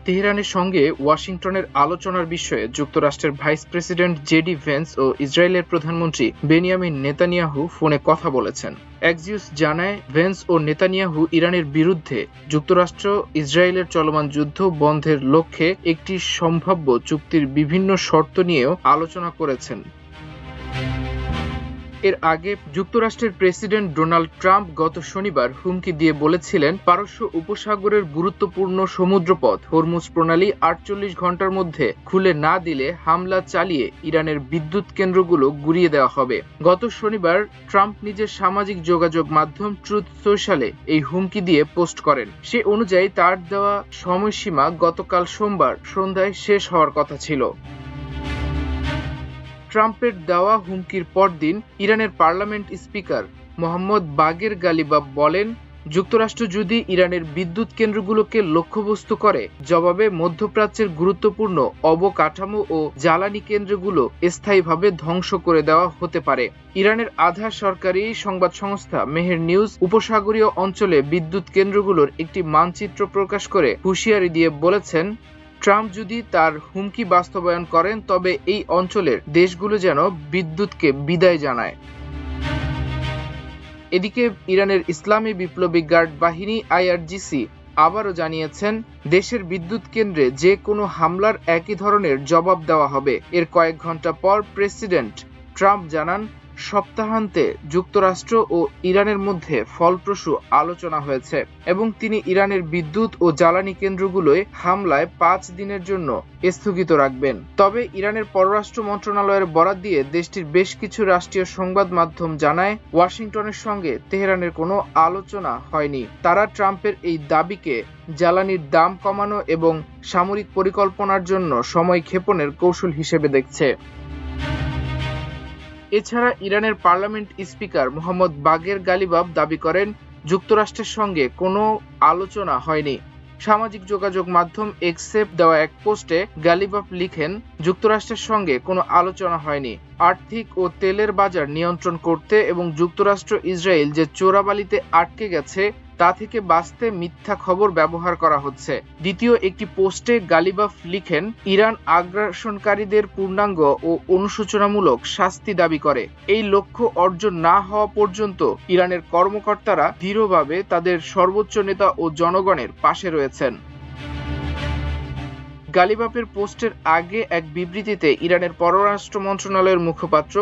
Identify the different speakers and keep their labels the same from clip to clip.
Speaker 1: তেহরানের সঙ্গে ওয়াশিংটনের আলোচনার বিষয়ে যুক্তরাষ্ট্রের ভাইস প্রেসিডেন্ট জেডি ভেন্স ও ইসরায়েলের প্রধানমন্ত্রী বেনিয়ামিন নেতানিয়াহু ফোনে কথা বলেছেন। এক্সিওস জানায়, ভেন্স ও নেতানিয়াহু ইরানের বিরুদ্ধে যুক্তরাষ্ট্র ইসরায়েলের চলমান যুদ্ধ বন্ধের লক্ষ্যে একটি সম্ভাব্য চুক্তির বিভিন্ন শর্ত নিয়েও আলোচনা করেছেন। এর আগে যুক্তরাষ্ট্রের প্রেসিডেন্ট ডোনাল্ড ট্রাম্প গত শনিবার হুমকি দিয়ে বলেছিলেন, পারস্য উপসাগরের গুরুত্বপূর্ণ সমুদ্রপথ হরমুজ প্রণালী ৪৮ ঘন্টার মধ্যে খুলে না দিলে হামলা চালিয়ে ইরানের বিদ্যুৎ কেন্দ্রগুলো গুঁড়িয়ে দেওয়া হবে। গত শনিবার ট্রাম্প নিজের সামাজিক যোগাযোগ মাধ্যম ট্রুথ সোশ্যালে এই হুমকি দিয়ে পোস্ট করেন। সে অনুযায়ী তার দেওয়া সময়সীমা গতকাল সোমবার সন্ধ্যায় শেষ হওয়ার কথা ছিল। ট্রাম্পের দেওয়া হুমকির পরদিন ইরানের পার্লামেন্ট স্পিকার মোহাম্মদ বাগের গালিবাফ বলেন, যুক্তরাষ্ট্র যদি ইরানের বিদ্যুৎ কেন্দ্রগুলোকে লক্ষ্যবস্তু করে, জবাবে মধ্যপ্রাচ্যের গুরুত্বপূর্ণ অবকাঠামো ও জ্বালানি কেন্দ্রগুলো স্থায়ীভাবে ধ্বংস করে দেওয়া হতে পারে। ইরানের আধা সরকারি সংবাদ সংস্থা মেহের নিউজ উপসাগরীয় অঞ্চলে বিদ্যুৎ কেন্দ্রগুলোর একটি মানচিত্র প্রকাশ করে হুঁশিয়ারি দিয়ে বলেছেন, ট্রাম্প যদি তার হুমকি বাস্তবায়ন করেন তবে এই অঞ্চলের দেশগুলো যেন বিদ্যুৎকে বিদায় জানায়। এদিকে ইরানের ইসলামী বিপ্লবী গার্ড বাহিনী আইআরজিসি আবারও জানিয়েছেন, দেশের বিদ্যুৎ কেন্দ্রে যে কোনো হামলার একই ধরনের জবাব দেওয়া হবে। এর কয়েক ঘন্টা পর প্রেসিডেন্ট ট্রাম্প জানান, সপ্তাহান্তে যুক্তরাষ্ট্র ও ইরানের মধ্যে ফলপ্রসূ আলোচনা হয়েছে এবং তিনি ইরানের বিদ্যুৎ ও জ্বালানি কেন্দ্রগুলোয় হামলায় ৫ দিনের জন্য স্থগিত রাখবেন। তবে ইরানের পররাষ্ট্র মন্ত্রণালয়ের বরাত দিয়ে দেশটির বেশ কিছু রাষ্ট্রীয় সংবাদ মাধ্যম জানায়, ওয়াশিংটনের সঙ্গে তেহরানের কোনো আলোচনা হয়নি। তারা ট্রাম্পের এই দাবিকে জ্বালানির দাম কমানো এবং সামরিক পরিকল্পনার জন্য সময় ক্ষেপণের কৌশল হিসেবে দেখছে। এছাড়া ইরানের পার্লামেন্ট স্পিকার মোহাম্মদ বাগের গালিবাফ দাবি করেন, যুক্তরাষ্ট্রের সঙ্গে কোনো আলোচনা হয়নি। সামাজিক যোগাযোগ মাধ্যম এক্সে দেওয়া এক পোস্টে গালিবাফ লিখেন, যুক্তরাষ্ট্রের সঙ্গে কোনো আলোচনা হয়নি। আর্থিক ও তেলের বাজার নিয়ন্ত্রণ করতে এবং যুক্তরাষ্ট্র ইসরায়েল যে চোরাবালিতে আটকে গেছে তা থেকে বাঁচতে মিথ্যা খবর ব্যবহার করা হচ্ছে। দ্বিতীয় একটি পোস্টে গালিবাফ লিখেন, ইরান আগ্রাসনকারীদের পূর্ণাঙ্গ ও অনুশোচনামূলক শাস্তি দাবি করে। এই লক্ষ্য অর্জন না হওয়া পর্যন্ত ইরানের কর্মকর্তারা দৃঢ়ভাবে তাদের সর্বোচ্চ নেতা ও জনগণের পাশে রয়েছেন। গালিবাফের পোস্টের আগে এক বিবৃতিতে ইরানের পররাষ্ট্র মন্ত্রণালয়ের মুখপাত্র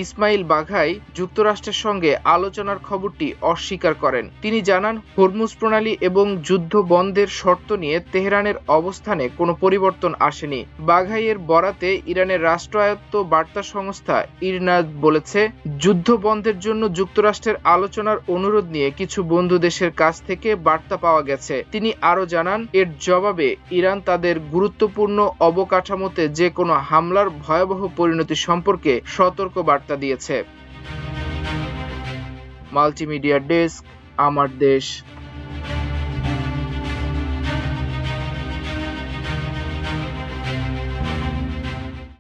Speaker 1: ইসমাইল বাঘাই যুক্তরাষ্ট্রের সঙ্গে আলোচনার খবরটি অস্বীকার করেন। তিনি জানান, হরমুজ প্রণালী এবং যুদ্ধ বন্ধের শর্ত নিয়ে তেহরানের অবস্থানে কোনো পরিবর্তন আসেনি। বাঘাইয়ের বরাতে ইরানের রাষ্ট্রায়ত্ত বার্তা সংস্থা ইরনা বলেছে, যুদ্ধ বন্ধের জন্য যুক্তরাষ্ট্রের আলোচনার অনুরোধ নিয়ে কিছু বন্ধু দেশের কাছ থেকে বার্তা পাওয়া গেছে। তিনি আরও জানান, এর জবাবে ইরান তাদের গুরুত্বপূর্ণ অবকাঠামোতে যে কোনো হামলার ভয়াবহ পরিণতি সম্পর্কে সতর্ক বার্তা দিয়েছে। মাল্টিমিডিয়া ডেস্ক, আমার দেশ।